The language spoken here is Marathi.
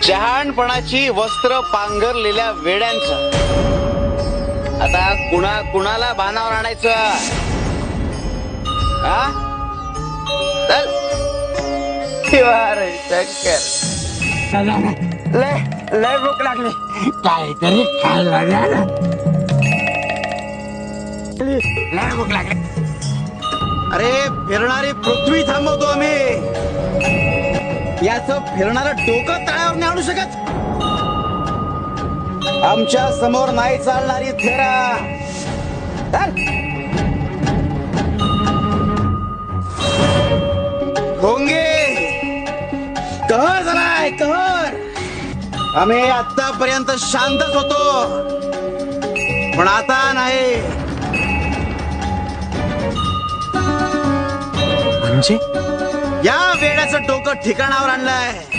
शहाणपणाची वस्त्र पांघरलेल्या वेड्यांचं आता कुणाला भानावर आणायचं? हा? चल शंकर, लय भूक लागली, काहीतरी खायला द्या ना. लय भूक लागली. अरे फिरणारी पृथ्वी थांबवतो आम्ही, याच फिरणारं डोकं तळ्यावर नाही आणू शकत. आमच्या समोर नाही चालणारी थेरा. भोंगे कहर झालाय, कहर. आम्ही आतापर्यंत शांतच होतो, पण आता नाही. म्हणजे या वेड्याचं डोकं ठिकाणावर आणलंय.